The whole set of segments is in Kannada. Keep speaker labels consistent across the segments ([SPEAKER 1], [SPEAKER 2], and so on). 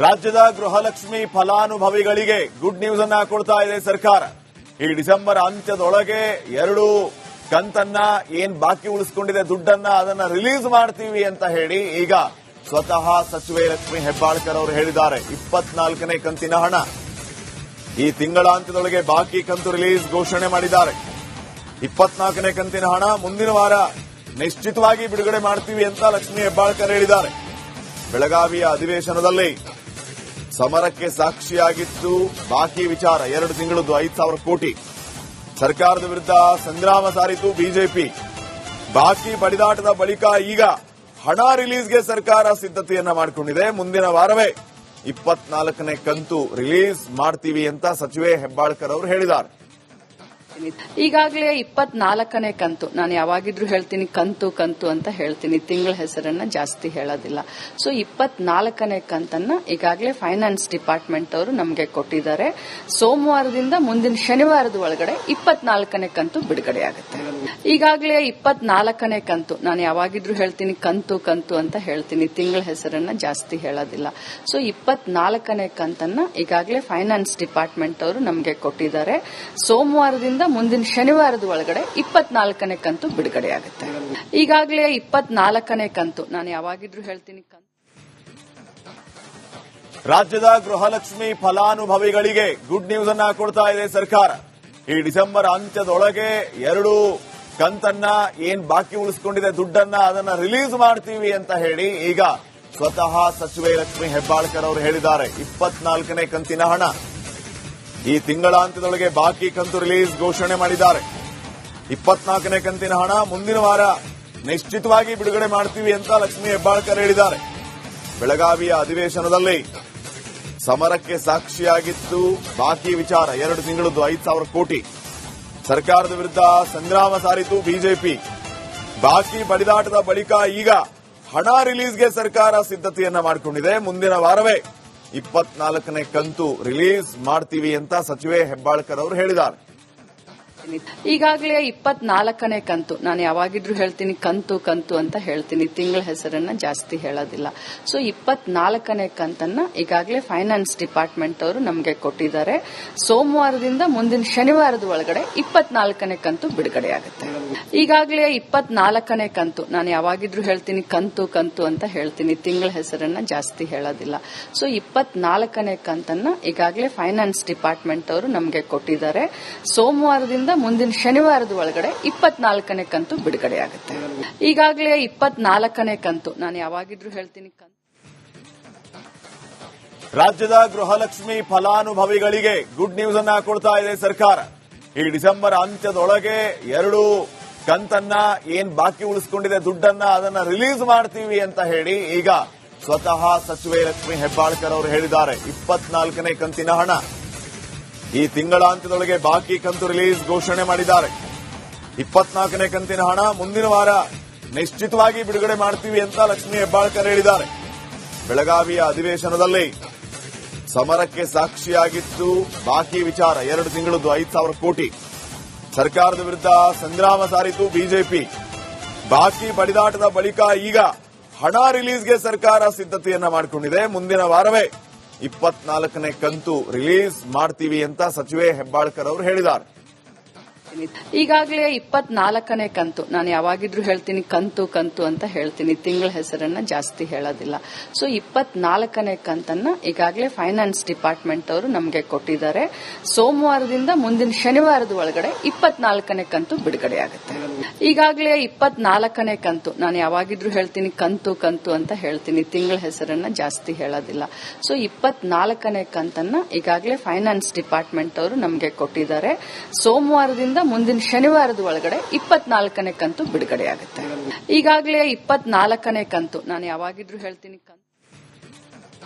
[SPEAKER 1] ರಾಜ್ಯದ ಗೃಹಲಕ್ಷ್ಮಿ ಫಲಾನುಭವಿಗಳಿಗೆ ಗುಡ್ ನ್ಯೂಸ್ ಅನ್ನ ಕೊಡ್ತಾ ಇದೆ ಸರ್ಕಾರ. ಈ ಡಿಸೆಂಬರ್ ಅಂತ್ಯದೊಳಗೆ 2 ಕಂತನ್ನ ಏನ್ ಬಾಕಿ ಉಳಿಸಿಕೊಂಡಿದೆ ದುಡ್ಡನ್ನ ಅದನ್ನ ರಿಲೀಸ್ ಮಾಡ್ತೀವಿ ಅಂತ ಹೇಳಿ ಈಗ ಸ್ವತಃ ಸಚಿವೆ ಲಕ್ಷ್ಮಿ ಹೆಬ್ಬಾಳ್ಕರ್ ಅವರು ಹೇಳಿದ್ದಾರೆ. 24ನೇ ಕಂತಿನ ಹಣ ಈ ತಿಂಗಳಾಂತ್ಯದೊಳಗೆ ಬಾಕಿ ಕಂತು ರಿಲೀಸ್ ಘೋಷಣೆ ಮಾಡಿದ್ದಾರೆ. 24ನೇ ಕಂತಿನ ಹಣ ಮುಂದಿನ ವಾರ ನಿಶ್ಚಿತವಾಗಿ ಬಿಡುಗಡೆ ಮಾಡ್ತೀವಿ ಅಂತ ಲಕ್ಷ್ಮಿ ಹೆಬ್ಬಾಳ್ಕರ್ ಹೇಳಿದ್ದಾರೆ. ಬೆಳಗಾವಿಯ ಅಧಿವೇಶನದಲ್ಲಿ ಸಮರಕ್ಕೆ ಸಾಕ್ಷಿಯಾಗಿತ್ತು ಬಾಕಿ ವಿಚಾರ. 2 ತಿಂಗಳದ್ದು 5,000 ಕೋಟಿ ಸರ್ಕಾರದ ವಿರುದ್ಧ ಸಂಗ್ರಾಮ ಸಾರಿತು ಬಿಜೆಪಿ. ಬಾಕಿ ಬಡಿದಾಟದ ಬಳಿಕ ಈಗ ಹಣ ರಿಲೀಸ್ಗೆ ಸರ್ಕಾರ ಸಿದ್ಧತೆಯನ್ನ ಮಾಡಿಕೊಂಡಿದೆ. ಮುಂದಿನ ವಾರವೇ 24ನೇ ಕಂತು ರಿಲೀಸ್ ಮಾಡ್ತೀವಿ ಅಂತ ಸಚಿವೆ ಹೆಬ್ಬಾಳ್ಕರ್ ಅವರು ಹೇಳಿದ್ದಾರೆ.
[SPEAKER 2] ಈಗಾಗಲೇ 24ನೇ ಕಂತು, ನಾನು ಯಾವಾಗಿದ್ರೂ ಹೇಳ್ತೀನಿ ಕಂತು ಕಂತು ಅಂತ ಹೇಳ್ತೀನಿ, ತಿಂಗಳ ಹೆಸರನ್ನ ಜಾಸ್ತಿ ಹೇಳೋದಿಲ್ಲ. ಸೊ 24ನೇ ಕಂತನ್ನ ಈಗಾಗಲೇ ಫೈನಾನ್ಸ್ ಡಿಪಾರ್ಟ್ಮೆಂಟ್ ಅವರು ನಮಗೆ ಕೊಟ್ಟಿದ್ದಾರೆ. ಸೋಮವಾರದಿಂದ ಮುಂದಿನ ಶನಿವಾರದ ಒಳಗಡೆ 24ನೇ ಕಂತು ಬಿಡುಗಡೆ ಆಗುತ್ತೆ. ಈಗಾಗಲೇ 24ನೇ ಕಂತು, ನಾನು ಯಾವಾಗಿದ್ರೂ ಹೇಳ್ತೀನಿ ಕಂತು ಕಂತು ಅಂತ ಹೇಳ್ತೀನಿ, ತಿಂಗಳ ಹೆಸರನ್ನ ಜಾಸ್ತಿ ಹೇಳೋದಿಲ್ಲ. ಸೊ 24ನೇ ಕಂತನ್ನ ಈಗಾಗಲೇ ಫೈನಾನ್ಸ್ ಡಿಪಾರ್ಟ್ಮೆಂಟ್ ಅವರು ನಮಗೆ ಕೊಟ್ಟಿದ್ದಾರೆ. ಸೋಮವಾರದಿಂದ ಮುಂದಿನ ಶನಿವಾರದ ಒಳಗಡೆ 24ನೇ ಕಂತು ಬಿಡುಗಡೆ ಆಗುತ್ತೆ. ಈಗಾಗಲೇ 24ನೇ ಕಂತು, ನಾನು ಯಾವಾಗಿದ್ರೂ ಹೇಳ್ತೀನಿ ಕಂತು.
[SPEAKER 1] ರಾಜ್ಯದ ಗೃಹಲಕ್ಷ್ಮಿ ಫಲಾನುಭವಿಗಳಿಗೆ ಗುಡ್ ನ್ಯೂಸ್ ಅನ್ನ ಕೊಡ್ತಾ ಇದೆ ಸರ್ಕಾರ. ಈ ಡಿಸೆಂಬರ್ ಅಂತ್ಯದೊಳಗೆ 2 ಕಂತನ್ನ ಏನ್ ಬಾಕಿ ಉಳಿಸಿಕೊಂಡಿದೆ ದುಡ್ಡನ್ನ ಅದನ್ನ ರಿಲೀಸ್ ಮಾಡ್ತೀವಿ ಅಂತ ಹೇಳಿ ಈಗ ಸ್ವತಃ ಸಚಿವೆ ಲಕ್ಷ್ಮಿ ಹೆಬ್ಬಾಳ್ಕರ್ ಅವರು ಹೇಳಿದ್ದಾರೆ. 24ನೇ ಕಂತಿನ ಹಣ ಈ ತಿಂಗಳಾಂತ್ಯದೊಳಗೆ ಬಾಕಿ ಕಂತು ರಿಲೀಸ್ ಘೋಷಣೆ ಮಾಡಿದ್ದಾರೆ. 24ನೇ ಕಂತಿನ ಹಣ ಮುಂದಿನ ವಾರ ನಿಶ್ಚಿತವಾಗಿ ಬಿಡುಗಡೆ ಮಾಡ್ತೀವಿ ಅಂತ ಲಕ್ಷ್ಮಿ ಹೆಬ್ಬಾಳ್ಕರ್ ಹೇಳಿದ್ದಾರೆ. ಬೆಳಗಾವಿಯ ಅಧಿವೇಶನದಲ್ಲಿ ಸಮರಕ್ಕೆ ಸಾಕ್ಷಿಯಾಗಿತ್ತು ಬಾಕಿ ವಿಚಾರ. 2 ತಿಂಗಳದ್ದು 5,000 ಕೋಟಿ ಸರ್ಕಾರದ ವಿರುದ್ಧ ಸಂಗ್ರಾಮ ಸಾರಿತು ಬಿಜೆಪಿ. ಬಾಕಿ ಬಡಿದಾಟದ ಬಳಿಕ ಈಗ ಹಣ ರಿಲೀಸ್ಗೆ ಸರ್ಕಾರ ಸಿದ್ಧತೆಯನ್ನ ಮಾಡಿಕೊಂಡಿದೆ. ಮುಂದಿನ ವಾರವೇ 24ನೇ ಕಂತು ರಿಲೀಸ್ ಮಾಡ್ತೀವಿ ಅಂತ ಸಚಿವೆ ಹೆಬ್ಬಾಳ್ಕರ್ ಅವರು ಹೇಳಿದ್ದಾರೆ.
[SPEAKER 2] ಈಗಾಗಲೇ 24ನೇ ಕಂತು, ನಾನು ಯಾವಾಗಿದ್ರೂ ಹೇಳ್ತೀನಿ ಕಂತು ಕಂತು ಅಂತ ಹೇಳ್ತೀನಿ, ತಿಂಗಳ ಹೆಸರನ್ನ ಜಾಸ್ತಿ ಹೇಳೋದಿಲ್ಲ. ಸೊ 24ನೇ ಕಂತನ್ನ ಈಗಾಗಲೇ ಫೈನಾನ್ಸ್ ಡಿಪಾರ್ಟ್ಮೆಂಟ್ ಅವರು ನಮಗೆ ಕೊಟ್ಟಿದ್ದಾರೆ. ಸೋಮವಾರದಿಂದ ಮುಂದಿನ ಶನಿವಾರದ ಒಳಗಡೆ 24ನೇ ಕಂತು ಬಿಡುಗಡೆ ಆಗುತ್ತೆ. ಈಗಾಗಲೇ 24ನೇ ಕಂತು, ನಾನು ಯಾವಾಗಿದ್ರೂ ಹೇಳ್ತೀನಿ ಕಂತು ಕಂತು ಅಂತ ಹೇಳ್ತೀನಿ, ತಿಂಗಳ ಹೆಸರನ್ನ ಜಾಸ್ತಿ ಹೇಳೋದಿಲ್ಲ. ಸೊ 24ನೇ ಕಂತನ್ನ ಈಗಾಗಲೇ ಫೈನಾನ್ಸ್ ಡಿಪಾರ್ಟ್ಮೆಂಟ್ ಅವರು ನಮಗೆ ಕೊಟ್ಟಿದ್ದಾರೆ. ಸೋಮವಾರದಿಂದ ಮುಂದಿನ ಶನಿವಾರದ ಒಳಗಡೆ 24ನೇ ಕಂತು ಬಿಡುಗಡೆ ಆಗುತ್ತೆ. ಈಗಾಗಲೇ 24ನೇ ಕಂತು, ನಾನು ಯಾವಾಗಿದ್ರೂ ಹೇಳ್ತೀನಿ ಕಂತು.
[SPEAKER 1] ರಾಜ್ಯದ ಗೃಹಲಕ್ಷ್ಮಿ ಫಲಾನುಭವಿಗಳಿಗೆ ಗುಡ್ ನ್ಯೂಸ್ ಅನ್ನ ಕೊಡ್ತಾ ಇದೆ ಸರ್ಕಾರ. ಈ ಡಿಸೆಂಬರ್ ಅಂತ್ಯದೊಳಗೆ 2 ಕಂತನ್ನ ಏನ್ ಬಾಕಿ ಉಳಿಸಿಕೊಂಡಿದೆ ದುಡ್ಡನ್ನ ಅದನ್ನ ರಿಲೀಸ್ ಮಾಡ್ತೀವಿ ಅಂತ ಹೇಳಿ ಈಗ ಸ್ವತಃ ಸಚಿವೆ ಲಕ್ಷ್ಮಿ ಹೆಬ್ಬಾಳ್ಕರ್ ಅವರು ಹೇಳಿದ್ದಾರೆ. 24ನೇ ಕಂತಿನ ಹಣ ಈ ತಿಂಗಳಾಂತ್ಯದೊಳಗೆ ಬಾಕಿ ಕಂತು ರಿಲೀಸ್ ಘೋಷಣೆ ಮಾಡಿದ್ದಾರೆ. 24ನೇ ಕಂತಿನ ಹಣ ಮುಂದಿನ ವಾರ ನಿಶ್ಚಿತವಾಗಿ ಬಿಡುಗಡೆ ಮಾಡ್ತೀವಿ ಅಂತ ಲಕ್ಷ್ಮಿ ಹೆಬ್ಬಾಳ್ಕರ್ ಹೇಳಿದ್ದಾರೆ. ಬೆಳಗಾವಿಯ ಅಧಿವೇಶನದಲ್ಲಿ ಸಮರಕ್ಕೆ ಸಾಕ್ಷಿಯಾಗಿತ್ತು ಬಾಕಿ ವಿಚಾರ. 2 ತಿಂಗಳದ್ದು 5,000 ಕೋಟಿ ಸರ್ಕಾರದ ವಿರುದ್ಧ ಸಂಗ್ರಾಮ ಸಾರಿತು ಬಿಜೆಪಿ. ಬಾಕಿ ಬಡಿದಾಟದ ಬಳಿಕ ಈಗ ಹಣ ರಿಲೀಸ್ಗೆ ಸರ್ಕಾರ ಸಿದ್ಧತೆಯನ್ನ ಮಾಡಿಕೊಂಡಿದೆ. ಮುಂದಿನ ವಾರವೇ 24ನೇ ಕಂತು ರಿಲೀಸ್ ಮಾಡ್ತೀವಿ ಅಂತ ಸಚಿವೆ ಹೆಬ್ಬಾಳ್ಕರ್ ಅವರು ಹೇಳಿದ್ದಾರೆ.
[SPEAKER 2] ಈಗಾಗಲೇ 24ನೇ ಕಂತು, ನಾನು ಯಾವಾಗಿದ್ರೂ ಹೇಳ್ತೀನಿ ಕಂತು ಕಂತು ಅಂತ ಹೇಳ್ತೀನಿ, ತಿಂಗಳ ಹೆಸರನ್ನ ಜಾಸ್ತಿ ಹೇಳೋದಿಲ್ಲ. ಸೊ 24ನೇ ಕಂತನ್ನ ಈಗಾಗಲೇ ಫೈನಾನ್ಸ್ ಡಿಪಾರ್ಟ್ಮೆಂಟ್ ಅವರು ನಮಗೆ ಕೊಟ್ಟಿದ್ದಾರೆ. ಸೋಮವಾರದಿಂದ ಮುಂದಿನ ಶನಿವಾರದ ಒಳಗಡೆ 24ನೇ ಕಂತು ಬಿಡುಗಡೆ ಆಗುತ್ತೆ. ಈಗಾಗಲೇ 24ನೇ ಕಂತು, ನಾನು ಯಾವಾಗಿದ್ರೂ ಹೇಳ್ತೀನಿ ಕಂತು ಕಂತು ಅಂತ ಹೇಳ್ತೀನಿ, ತಿಂಗಳ ಹೆಸರನ್ನ ಜಾಸ್ತಿ ಹೇಳೋದಿಲ್ಲ. ಸೊ 24ನೇ ಕಂತನ್ನ ಈಗಾಗಲೇ ಫೈನಾನ್ಸ್ ಡಿಪಾರ್ಟ್ಮೆಂಟ್ ಅವರು ನಮಗೆ ಕೊಟ್ಟಿದ್ದಾರೆ. ಸೋಮವಾರದಿಂದ ಮುಂದಿನ ಶನಿವಾರದ ಒಳಗಡೆ 24ನೇ ಕಂತು ಬಿಡುಗಡೆ ಆಗುತ್ತೆ. ಈಗಾಗಲೇ 24ನೇ ಕಂತು, ನಾನು ಯಾವಾಗಿದ್ರೂ ಹೇಳ್ತೀನಿ ಕಂತು.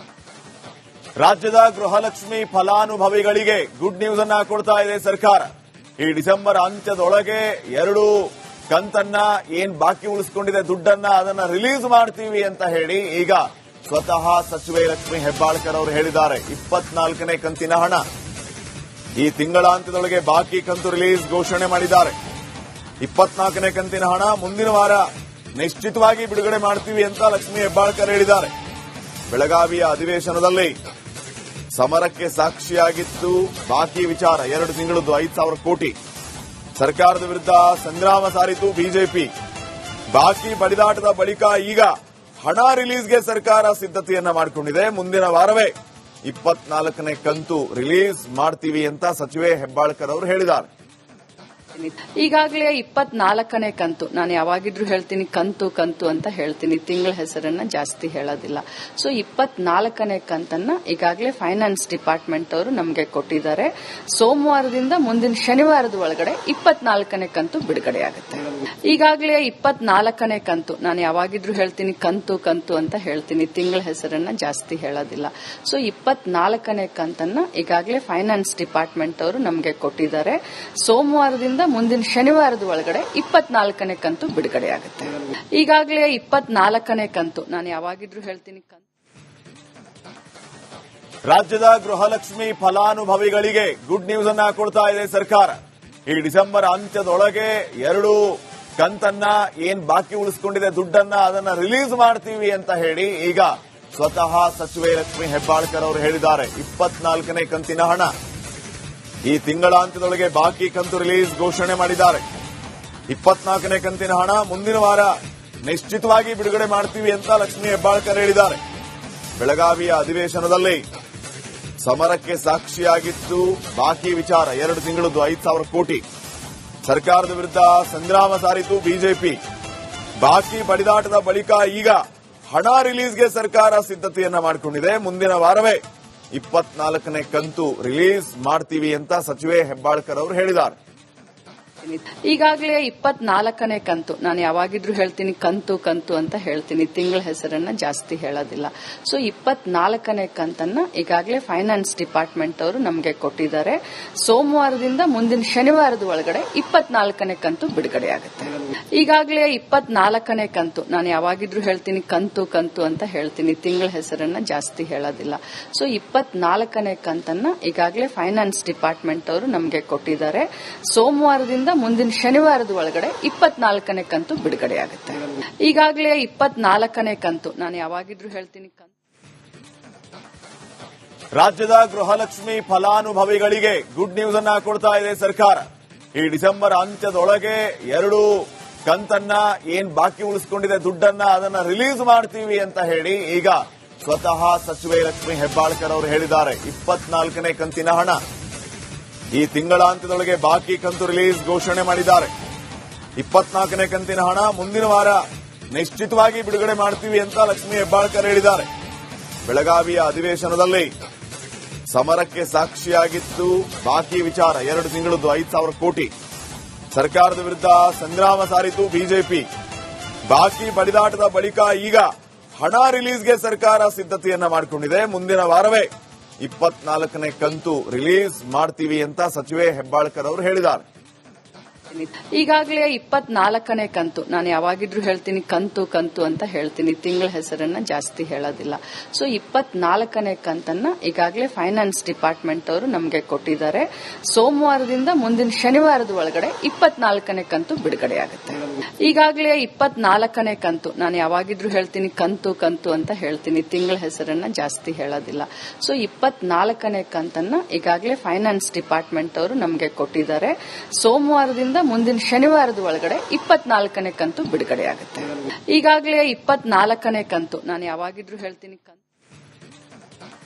[SPEAKER 1] ರಾಜ್ಯದ ಗೃಹಲಕ್ಷ್ಮಿ ಫಲಾನುಭವಿಗಳಿಗೆ ಗುಡ್ ನ್ಯೂಸ್ ಅನ್ನ ಕೊಡ್ತಾ ಇದೆ ಸರ್ಕಾರ. ಈ ಡಿಸೆಂಬರ್ ಅಂತ್ಯದೊಳಗೆ 2 ಕಂತನ್ನ ಏನ್ ಬಾಕಿ ಉಳಿಸಿಕೊಂಡಿದೆ ದುಡ್ಡನ್ನ ಅದನ್ನ ರಿಲೀಸ್ ಮಾಡ್ತೀವಿ ಅಂತ ಹೇಳಿ ಈಗ ಸ್ವತಃ ಸಚಿವೆ ಲಕ್ಷ್ಮಿ ಹೆಬ್ಬಾಳ್ಕರ್ ಅವರು ಹೇಳಿದ್ದಾರೆ. 24ನೇ ಕಂತಿನ ಹಣ ಈ ತಿಂಗಳಾಂತ್ಯದೊಳಗೆ ಬಾಕಿ ಕಂತು ರಿಲೀಸ್ ಘೋಷಣೆ ಮಾಡಿದ್ದಾರೆ. 24ನೇ ಕಂತಿನ ಹಣ ಮುಂದಿನ ವಾರ ನಿಶ್ಚಿತವಾಗಿ ಬಿಡುಗಡೆ ಮಾಡ್ತೀವಿ ಅಂತ ಲಕ್ಷ್ಮಿ ಹೆಬ್ಬಾಳ್ಕರ್ ಹೇಳಿದ್ದಾರೆ. ಬೆಳಗಾವಿಯ ಅಧಿವೇಶನದಲ್ಲಿ ಸಮರಕ್ಕೆ ಸಾಕ್ಷಿಯಾಗಿತ್ತು ಬಾಕಿ ವಿಚಾರ 2 ತಿಂಗಳದ್ದು 5,000 ಕೋಟಿ ಸರ್ಕಾರದ ವಿರುದ್ಧ ಸಂಗ್ರಾಮ ಸಾರಿತು ಬಿಜೆಪಿ. ಬಾಕಿ ಬಡಿದಾಟದ ಬಳಿಕ ಈಗ ಹಣ ರಿಲೀಸ್ಗೆ ಸರ್ಕಾರ ಸಿದ್ಧತೆಯನ್ನ ಮಾಡಿಕೊಂಡಿದೆ. ಮುಂದಿನ ವಾರವೇ 24ನೇ ಕಂತು ರಿಲೀಸ್ ಮಾಡ್ತೀವಿ ಅಂತ ಸಚಿವೆ ಹೆಬ್ಬಾಳ್ಕರ್ ಅವರು ಹೇಳಿದ್ದಾರೆ.
[SPEAKER 2] ಈಗಾಗಲೇ 24ನೇ ಕಂತು, ನಾನು ಯಾವಾಗಿದ್ರೂ ಹೇಳ್ತೀನಿ ಕಂತು ಕಂತು ಅಂತ ಹೇಳ್ತೀನಿ, ತಿಂಗಳ ಹೆಸರನ್ನ ಜಾಸ್ತಿ ಹೇಳೋದಿಲ್ಲ. ಸೊ 24ನೇ ಕಂತನ್ನ ಈಗಾಗಲೇ ಫೈನಾನ್ಸ್ ಡಿಪಾರ್ಟ್ಮೆಂಟ್ ಅವರು ನಮಗೆ ಕೊಟ್ಟಿದ್ದಾರೆ. ಸೋಮವಾರದಿಂದ ಮುಂದಿನ ಶನಿವಾರದ ಒಳಗಡೆ 24ನೇ ಕಂತು ಬಿಡುಗಡೆ ಆಗುತ್ತೆ. ಈಗಾಗಲೇ 24ನೇ ಕಂತು, ನಾನು ಯಾವಾಗಿದ್ರೂ ಹೇಳ್ತೀನಿ ಕಂತು ಕಂತು ಅಂತ ಹೇಳ್ತೀನಿ, ತಿಂಗಳ ಹೆಸರನ್ನ ಜಾಸ್ತಿ ಹೇಳೋದಿಲ್ಲ. ಸೊ 24ನೇ ಕಂತನ್ನ ಈಗಾಗಲೇ ಫೈನಾನ್ಸ್ ಡಿಪಾರ್ಟ್ಮೆಂಟ್ ಅವರು ನಮಗೆ ಕೊಟ್ಟಿದ್ದಾರೆ. ಸೋಮವಾರದಿಂದ ಮುಂದಿನ ಶನಿವಾರದ ಒಳಗಡೆ 24ನೇ ಕಂತು ಬಿಡುಗಡೆ ಆಗುತ್ತೆ. ಈಗಾಗಲೇ 24ನೇ ಕಂತು, ನಾನು ಯಾವಾಗಿದ್ರೂ ಹೇಳ್ತೀನಿ ಕಂತು.
[SPEAKER 1] ರಾಜ್ಯದ ಗೃಹಲಕ್ಷ್ಮಿ ಫಲಾನುಭವಿಗಳಿಗೆ ಗುಡ್ ನ್ಯೂಸ್ ಅನ್ನ ಕೊಡ್ತಾ ಇದೆ ಸರ್ಕಾರ. ಈ ಡಿಸೆಂಬರ್ ಅಂತ್ಯದೊಳಗೆ 2 ಕಂತನ್ನ ಏನ್ ಬಾಕಿ ಉಳಿಸಿಕೊಂಡಿದೆ ದುಡ್ಡನ್ನ ಅದನ್ನ ರಿಲೀಸ್ ಮಾಡ್ತೀವಿ ಅಂತ ಹೇಳಿ ಈಗ ಸ್ವತಃ ಸಚಿವೆ ಲಕ್ಷ್ಮಿ ಹೆಬ್ಬಾಳ್ಕರ್ ಅವರು ಹೇಳಿದ್ದಾರೆ. 24ನೇ ಕಂತಿನ ಹಣ ಈ ತಿಂಗಳಾಂತ್ಯದೊಳಗೆ ಬಾಕಿ ಕಂತು ರಿಲೀಸ್ ಘೋಷಣೆ ಮಾಡಿದ್ದಾರೆ. 24ನೇ ಕಂತಿನ ಹಣ ಮುಂದಿನ ವಾರ ನಿಶ್ಚಿತವಾಗಿ ಬಿಡುಗಡೆ ಮಾಡ್ತೀವಿ ಅಂತ ಲಕ್ಷ್ಮಿ ಹೆಬ್ಬಾಳ್ಕರ್ ಹೇಳಿದ್ದಾರೆ. ಬೆಳಗಾವಿಯ ಅಧಿವೇಶನದಲ್ಲಿ ಸಮರಕ್ಕೆ ಸಾಕ್ಷಿಯಾಗಿತ್ತು ಬಾಕಿ ವಿಚಾರ 2 ತಿಂಗಳದ್ದು 5,000 ಕೋಟಿ ಸರ್ಕಾರದ ವಿರುದ್ಧ ಸಂಗ್ರಾಮ ಸಾರಿತು ಬಿಜೆಪಿ. ಬಾಕಿ ಬಡಿದಾಟದ ಬಳಿಕ ಈಗ ಹಣ ರಿಲೀಸ್ಗೆ ಸರ್ಕಾರ ಸಿದ್ಧತೆಯನ್ನ ಮಾಡಿಕೊಂಡಿದೆ. ಮುಂದಿನ ವಾರವೇ 24ನೇ ಕಂತು ರಿಲೀಸ್ ಮಾಡ್ತೀವಿ ಅಂತ ಸಚಿವೆ ಹೆಬ್ಬಾಳ್ಕರ್ ಅವರು ಹೇಳಿದ್ದಾರೆ.
[SPEAKER 2] ಈಗಾಗಲೇ 24ನೇ ಕಂತು, ನಾನು ಯಾವಾಗಿದ್ರೂ ಹೇಳ್ತೀನಿ ಕಂತು ಕಂತು ಅಂತ ಹೇಳ್ತೀನಿ, ತಿಂಗಳ ಹೆಸರನ್ನ ಜಾಸ್ತಿ ಹೇಳೋದಿಲ್ಲ. ಸೊ 24ನೇ ಕಂತನ್ನ ಈಗಾಗಲೇ ಫೈನಾನ್ಸ್ ಡಿಪಾರ್ಟ್ಮೆಂಟ್ ಅವರು ನಮಗೆ ಕೊಟ್ಟಿದ್ದಾರೆ. ಸೋಮವಾರದಿಂದ ಮುಂದಿನ ಶನಿವಾರದ ಒಳಗಡೆ 24ನೇ ಕಂತು ಬಿಡುಗಡೆ ಆಗುತ್ತೆ. ಈಗಾಗಲೇ 24ನೇ ಕಂತು, ನಾನು ಯಾವಾಗಿದ್ರೂ ಹೇಳ್ತೀನಿ ಕಂತು ಕಂತು ಅಂತ ಹೇಳ್ತೀನಿ, ತಿಂಗಳ ಹೆಸರನ್ನ ಜಾಸ್ತಿ ಹೇಳೋದಿಲ್ಲ. ಸೊ 24ನೇ ಕಂತನ್ನ ಈಗಾಗಲೇ ಫೈನಾನ್ಸ್ ಡಿಪಾರ್ಟ್ಮೆಂಟ್ ಅವರು ನಮಗೆ ಕೊಟ್ಟಿದ್ದಾರೆ. ಸೋಮವಾರದಿಂದ ಮುಂದಿನ ಶನಿವಾರದ ಒಳಗಡೆ 24ನೇ ಕಂತು ಬಿಡುಗಡೆ ಆಗುತ್ತೆ. ಈಗಾಗಲೇ 24ನೇ ಕಂತು, ನಾನು ಯಾವಾಗಿದ್ರೂ ಹೇಳ್ತೀನಿ ಕಂತು.
[SPEAKER 1] ರಾಜ್ಯದ ಗೃಹಲಕ್ಷ್ಮಿ ಫಲಾನುಭವಿಗಳಿಗೆ ಗುಡ್ ನ್ಯೂಸ್ ಅನ್ನ ಕೊಡ್ತಾ ಇದೆ ಸರ್ಕಾರ. ಈ ಡಿಸೆಂಬರ್ ಅಂತ್ಯದೊಳಗೆ 2 ಕಂತನ್ನ ಏನ್ ಬಾಕಿ ಉಳಿಸಿಕೊಂಡಿದೆ ದುಡ್ಡನ್ನ ಅದನ್ನ ರಿಲೀಸ್ ಮಾಡ್ತೀವಿ ಅಂತ ಹೇಳಿ ಈಗ ಸ್ವತಃ ಸಚಿವೆ ಲಕ್ಷ್ಮಿ ಹೆಬ್ಬಾಳ್ಕರ್ ಅವರು ಹೇಳಿದ್ದಾರೆ. 24ನೇ ಕಂತಿನ ಹಣ ಈ ತಿಂಗಳಾಂತ್ಯದೊಳಗೆ ಬಾಕಿ ಕಂತು ರಿಲೀಸ್ ಘೋಷಣೆ ಮಾಡಿದ್ದಾರೆ. 24ನೇ ಕಂತಿನ ಹಣ ಮುಂದಿನ ವಾರ ನಿಶ್ಚಿತವಾಗಿ ಬಿಡುಗಡೆ ಮಾಡ್ತೀವಿ ಅಂತ ಲಕ್ಷ್ಮಿ ಹೆಬ್ಬಾಳ್ಕರ್ ಹೇಳಿದ್ದಾರೆ. ಬೆಳಗಾವಿಯ ಅಧಿವೇಶನದಲ್ಲಿ ಸಮರಕ್ಕೆ ಸಾಕ್ಷಿಯಾಗಿತ್ತು ಬಾಕಿ ವಿಚಾರ 2 ತಿಂಗಳದ್ದು 5,000 ಕೋಟಿ ಸರ್ಕಾರದ ವಿರುದ್ಧ ಸಂಗ್ರಾಮ ಸಾರಿತು ಬಿಜೆಪಿ. ಬಾಕಿ ಬಡಿದಾಟದ ಬಳಿಕ ಈಗ ಹಣ ರಿಲೀಸ್ಗೆ ಸರ್ಕಾರ ಸಿದ್ಧತೆಯನ್ನ ಮಾಡಿಕೊಂಡಿದೆ. ಮುಂದಿನ ವಾರವೇ 24ನೇ ಕಂತು ರಿಲೀಸ್ ಮಾಡ್ತೀವಿ ಅಂತ ಸಚಿವೆ ಹೆಬ್ಬಾಳ್ಕರ್ ಅವರು ಹೇಳಿದ್ದಾರೆ.
[SPEAKER 2] ಈಗಾಗಲೇ 24ನೇ ಕಂತು, ನಾನು ಯಾವಾಗಿದ್ರೂ ಹೇಳ್ತೀನಿ ಕಂತು ಕಂತು ಅಂತ ಹೇಳ್ತೀನಿ, ತಿಂಗಳ ಹೆಸರನ್ನ ಜಾಸ್ತಿ ಹೇಳೋದಿಲ್ಲ. ಸೊ 24ನೇ ಕಂತನ್ನ ಈಗಾಗಲೇ ಫೈನಾನ್ಸ್ ಡಿಪಾರ್ಟ್ಮೆಂಟ್ ಅವರು ನಮಗೆ ಕೊಟ್ಟಿದ್ದಾರೆ. ಸೋಮವಾರದಿಂದ ಮುಂದಿನ ಶನಿವಾರದ ಒಳಗಡೆ 24ನೇ ಕಂತು ಬಿಡುಗಡೆ ಆಗುತ್ತೆ. ಈಗಾಗಲೇ 24ನೇ ಕಂತು, ನಾನು ಯಾವಾಗಿದ್ರೂ ಹೇಳ್ತೀನಿ ಕಂತು ಕಂತು ಅಂತ ಹೇಳ್ತೀನಿ, ತಿಂಗಳ ಹೆಸರನ್ನ ಜಾಸ್ತಿ ಹೇಳೋದಿಲ್ಲ. ಸೊ 24ನೇ ಕಂತನ್ನ ಈಗಾಗಲೇ ಫೈನಾನ್ಸ್ ಡಿಪಾರ್ಟ್ಮೆಂಟ್ ಅವರು ನಮಗೆ ಕೊಟ್ಟಿದ್ದಾರೆ. ಸೋಮವಾರದಿಂದ ಮುಂದಿನ ಶನಿವಾರದ ಒಳಗಡೆ 24ನೇ ಕಂತು ಬಿಡುಗಡೆ ಆಗುತ್ತೆ. ಈಗಾಗಲೇ 24ನೇ ಕಂತು, ನಾನು ಯಾವಾಗಿದ್ರೂ ಹೇಳ್ತೀನಿ ಕಂತು.